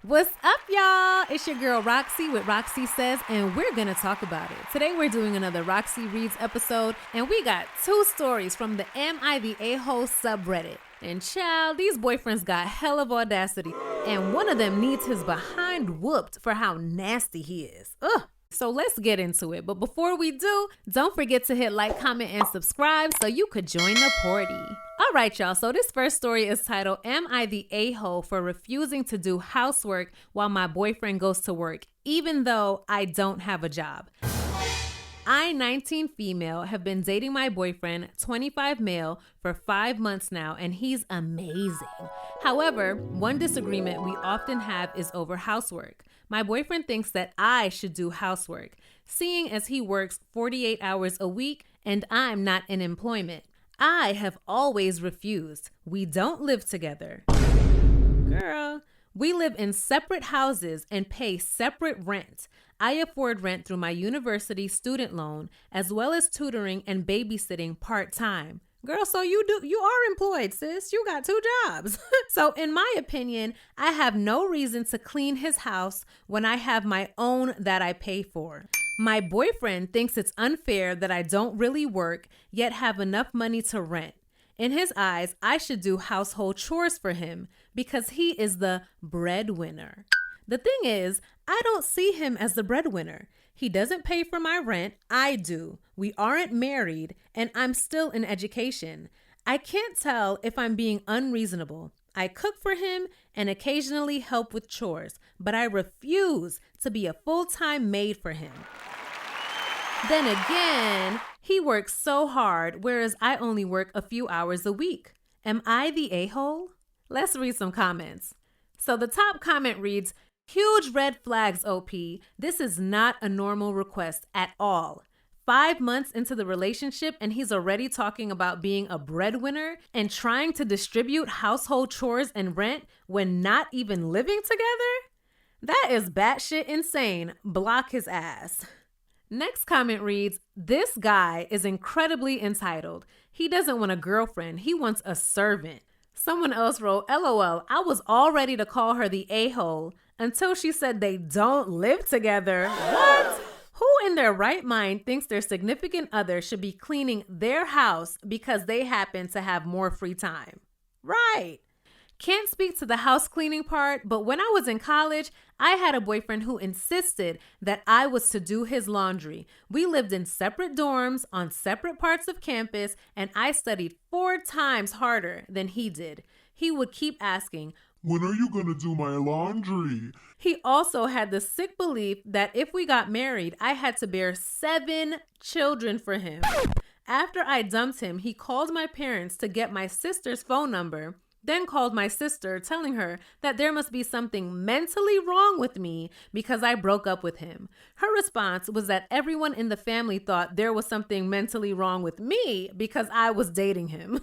What's up, y'all? It's your girl Roxy with Roxy Says, and we're gonna talk about it. Today we're doing another Roxy Reads episode, and we got two stories from the Am I the A-Hole subreddit. And child, these boyfriends got hell of audacity, and one of them needs his behind whooped for how nasty he is. Ugh. So let's get into it. But before we do, don't forget to hit like, comment, and subscribe so you could join the party. All right, y'all. So this first story is titled, Am I the A-Hole for refusing to do housework while my boyfriend goes to work, even though I don't have a job? I, 19 female, have been dating my boyfriend, 25 male, for 5 months now, and he's amazing. However, one disagreement we often have is over housework. My boyfriend thinks that I should do housework, seeing as he works 48 hours a week and I'm not in employment. I have always refused. We don't live together. Girl, we live in separate houses and pay separate rent. I afford rent through my university student loan, as well as tutoring and babysitting part-time. Girl, so you are employed, sis. You got 2 jobs. So in my opinion, I have no reason to clean his house when I have my own that I pay for. My boyfriend thinks it's unfair that I don't really work, yet have enough money to rent. In his eyes, I should do household chores for him because he is the breadwinner. The thing is, I don't see him as the breadwinner. He doesn't pay for my rent, I do. We aren't married, and I'm still in education. I can't tell if I'm being unreasonable. I cook for him and occasionally help with chores, but I refuse to be a full-time maid for him. Then again, he works so hard, whereas I only work a few hours a week. Am I the a-hole? Let's read some comments. So the top comment reads, huge red flags, OP. This is not a normal request at all. 5 months into the relationship and he's already talking about being a breadwinner and trying to distribute household chores and rent when not even living together? That is batshit insane. Block his ass. Next comment reads, this guy is incredibly entitled. He doesn't want a girlfriend. He wants a servant. Someone else wrote, LOL, I was all ready to call her the a-hole until she said they don't live together. What? Who in their right mind thinks their significant other should be cleaning their house because they happen to have more free time? Right. Can't speak to the house cleaning part, but when I was in college, I had a boyfriend who insisted that I was to do his laundry. We lived in separate dorms on separate parts of campus, and I studied 4 times harder than he did. He would keep asking, when are you gonna do my laundry? He also had the sick belief that if we got married, I had to bear 7 children for him. After I dumped him, he called my parents to get my sister's phone number, then called my sister telling her that there must be something mentally wrong with me because I broke up with him. Her response was that everyone in the family thought there was something mentally wrong with me because I was dating him.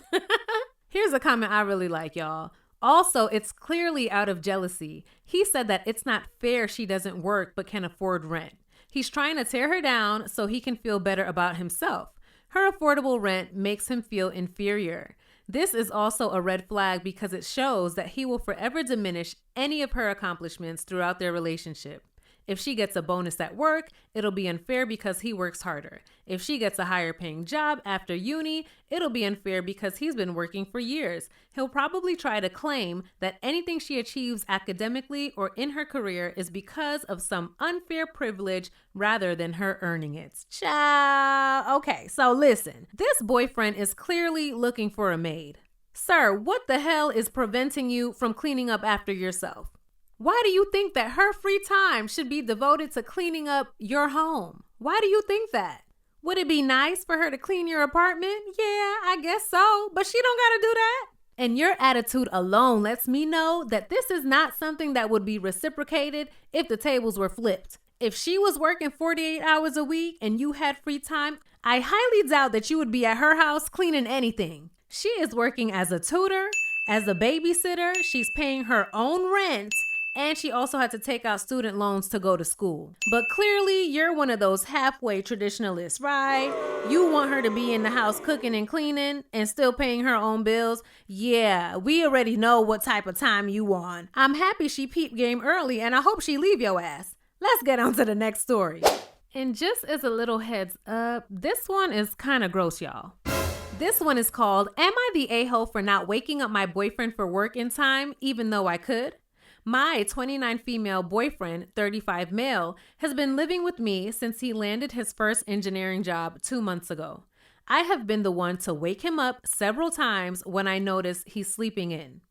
Here's a comment I really like, y'all. Also, it's clearly out of jealousy. He said that it's not fair she doesn't work but can afford rent. He's trying to tear her down so he can feel better about himself. Her affordable rent makes him feel inferior. This is also a red flag because it shows that he will forever diminish any of her accomplishments throughout their relationship. If she gets a bonus at work, it'll be unfair because he works harder. If she gets a higher paying job after uni, it'll be unfair because he's been working for years. He'll probably try to claim that anything she achieves academically or in her career is because of some unfair privilege rather than her earning it. Child. Okay, so listen. This boyfriend is clearly looking for a maid. Sir, what the hell is preventing you from cleaning up after yourself? Why do you think that her free time should be devoted to cleaning up your home? Why do you think that? Would it be nice for her to clean your apartment? Yeah, I guess so, but she don't gotta do that. And your attitude alone lets me know that this is not something that would be reciprocated if the tables were flipped. If she was working 48 hours a week and you had free time, I highly doubt that you would be at her house cleaning anything. She is working as a tutor, as a babysitter, she's paying her own rent, And she also had to take out student loans to go to school. But clearly, you're one of those halfway traditionalists, right? You want her to be in the house cooking and cleaning and still paying her own bills. Yeah, we already know what type of time you want. I'm happy she peeped game early, and I hope she leave your ass. Let's get on to the next story. And just as a little heads up, this one is kind of gross, y'all. This one is called, Am I the a-hole for not waking up my boyfriend for work in time, even though I could? My 29 female boyfriend, 35 male, has been living with me since he landed his first engineering job 2 months ago. I have been the one to wake him up several times when I notice he's sleeping in.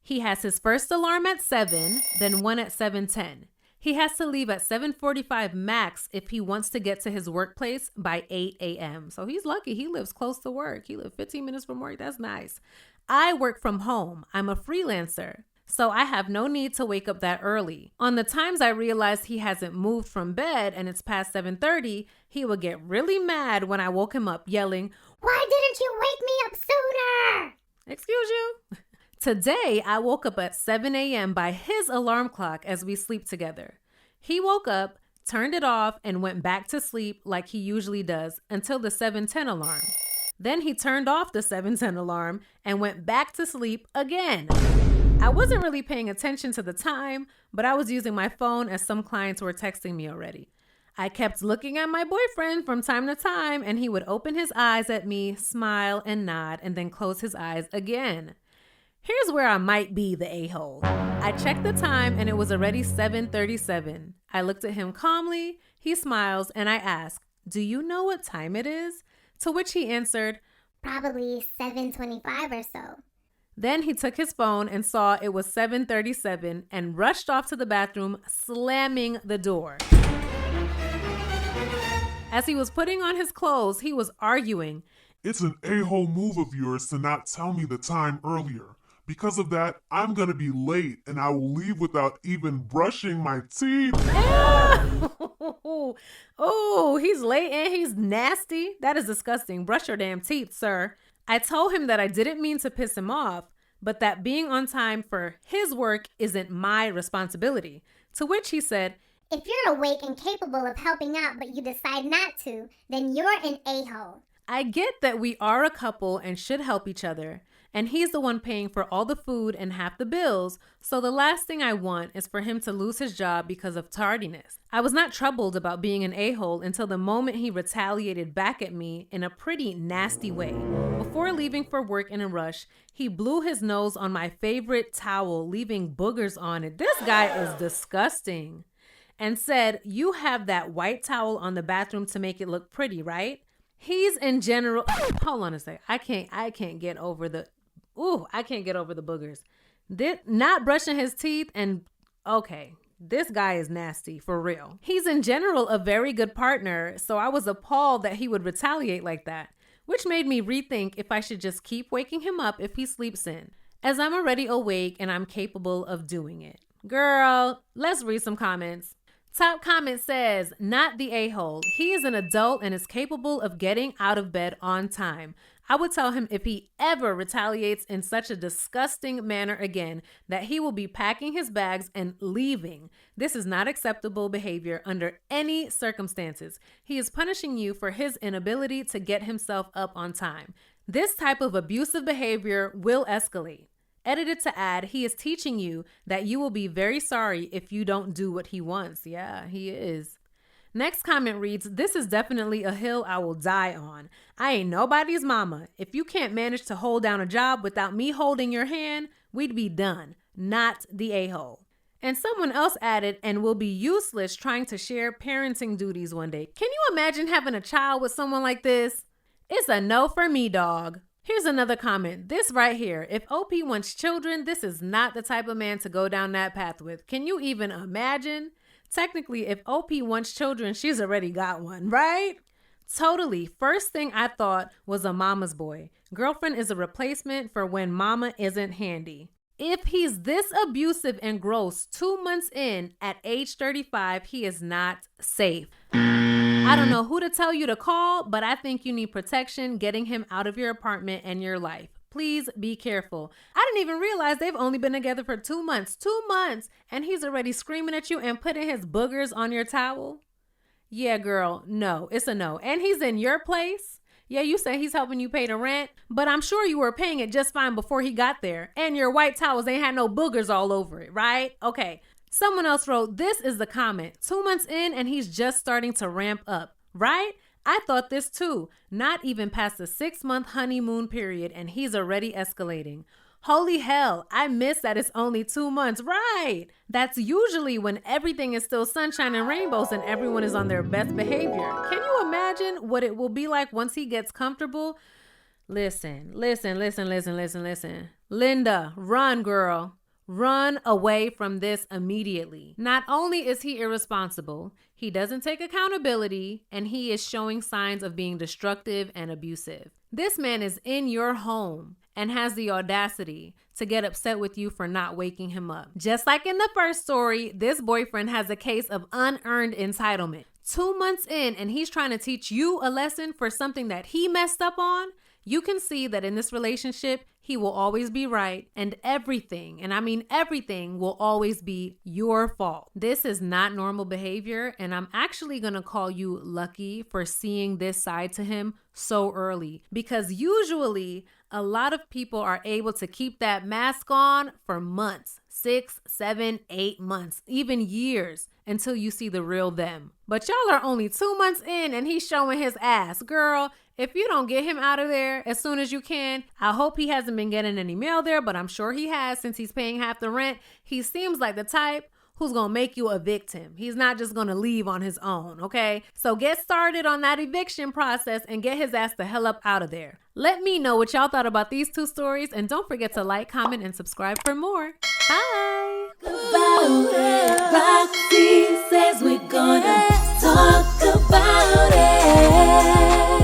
He has his first alarm at 7, then one at 7:10. He has to leave at 7:45 max if he wants to get to his workplace by 8 a.m. So he's lucky. He lives close to work. He lives 15 minutes from work. That's nice. I work from home. I'm a freelancer, so I have no need to wake up that early. On the times I realized he hasn't moved from bed and it's past 7:30, he would get really mad when I woke him up yelling, "Why didn't you wake me up sooner?" Excuse you? Today, I woke up at 7 a.m. by his alarm clock as we sleep together. He woke up, turned it off, and went back to sleep like he usually does until the 7:10 alarm. Then he turned off the 7:10 alarm and went back to sleep again. I wasn't really paying attention to the time, but I was using my phone as some clients were texting me already. I kept looking at my boyfriend from time to time, and he would open his eyes at me, smile, and nod, and then close his eyes again. Here's where I might be the a-hole. I checked the time and it was already 7:37. I looked at him calmly, he smiles, and I asked, "Do you know what time it is?" To which he answered, "Probably 7:25 or so." Then he took his phone and saw it was 7:37 and rushed off to the bathroom, slamming the door. As he was putting on his clothes, he was arguing. "It's an a-hole move of yours to not tell me the time earlier. Because of that, I'm going to be late and I will leave without even brushing my teeth." Oh, he's late and he's nasty. That is disgusting. Brush your damn teeth, sir. I told him that I didn't mean to piss him off, but that being on time for his work isn't my responsibility. To which he said, "If you're awake and capable of helping out but you decide not to, then you're an a-hole." I get that we are a couple and should help each other, and he's the one paying for all the food and half the bills, so the last thing I want is for him to lose his job because of tardiness. I was not troubled about being an a-hole until the moment he retaliated back at me in a pretty nasty way. Before leaving for work in a rush, he blew his nose on my favorite towel, leaving boogers on it. This guy is disgusting. And said, "You have that white towel on the bathroom to make it look pretty, right?" He's in general, hold on a sec. I can't get over the boogers. Not brushing his teeth and okay, this guy is nasty for real. He's in general a very good partner, so I was appalled that he would retaliate like that, which made me rethink if I should just keep waking him up if he sleeps in, as I'm already awake and I'm capable of doing it. Girl, let's read some comments. Top comment says, "Not the a-hole. He is an adult and is capable of getting out of bed on time. I would tell him if he ever retaliates in such a disgusting manner again, that he will be packing his bags and leaving. This is not acceptable behavior under any circumstances. He is punishing you for his inability to get himself up on time. This type of abusive behavior will escalate." Edited to add, he is teaching you that you will be very sorry if you don't do what he wants. Yeah, he is. Next comment reads, "This is definitely a hill I will die on. I ain't nobody's mama. If you can't manage to hold down a job without me holding your hand, we'd be done. Not the a-hole." And someone else added, "And will be useless trying to share parenting duties one day." Can you imagine having a child with someone like this? It's a no for me, dog. Here's another comment. This right here. If OP wants children, this is not the type of man to go down that path with. Can you even imagine? Technically, if OP wants children, she's already got one, right? Totally. First thing I thought was a mama's boy. Girlfriend is a replacement for when mama isn't handy. If he's this abusive and gross 2 months in at age 35, he is not safe. I don't know who to tell you to call, but I think you need protection getting him out of your apartment and your life. Please be careful. I didn't even realize they've only been together for 2 months. 2 months. And he's already screaming at you and putting his boogers on your towel. Yeah, girl, no, it's a no. And he's in your place. Yeah, you say he's helping you pay the rent, but I'm sure you were paying it just fine before he got there. And your white towels ain't had no boogers all over it, right? Okay. Someone else wrote, this is the comment. 2 months in and he's just starting to ramp up, right? I thought this too. Not even past the 6-month honeymoon period and he's already escalating. Holy hell, I miss that it's only 2 months, right? That's usually when everything is still sunshine and rainbows and everyone is on their best behavior. Can you imagine what it will be like once he gets comfortable? Listen. Linda, run, girl. Run away from this immediately. Not only is he irresponsible, he doesn't take accountability, and he is showing signs of being destructive and abusive. This man is in your home and has the audacity to get upset with you for not waking him up. Just like in the first story, this boyfriend has a case of unearned entitlement. 2 months in, and he's trying to teach you a lesson for something that he messed up on. You can see that in this relationship, he will always be right, and everything, and I mean everything, will always be your fault. This is not normal behavior, and I'm actually gonna call you lucky for seeing this side to him so early, because usually a lot of people are able to keep that mask on for months, 6, 7, 8 months, even years, until you see the real them. But y'all are only 2 months in and he's showing his ass. Girl, if you don't get him out of there as soon as you can, I hope he hasn't been getting any mail there, but I'm sure he has since he's paying half the rent. He seems like the type who's gonna make you evict him. He's not just gonna leave on his own, okay? So get started on that eviction process and get his ass the hell up out of there. Let me know what y'all thought about these 2 stories, and don't forget to like, comment, and subscribe for more. Bye! Roxy says we're gonna talk about it.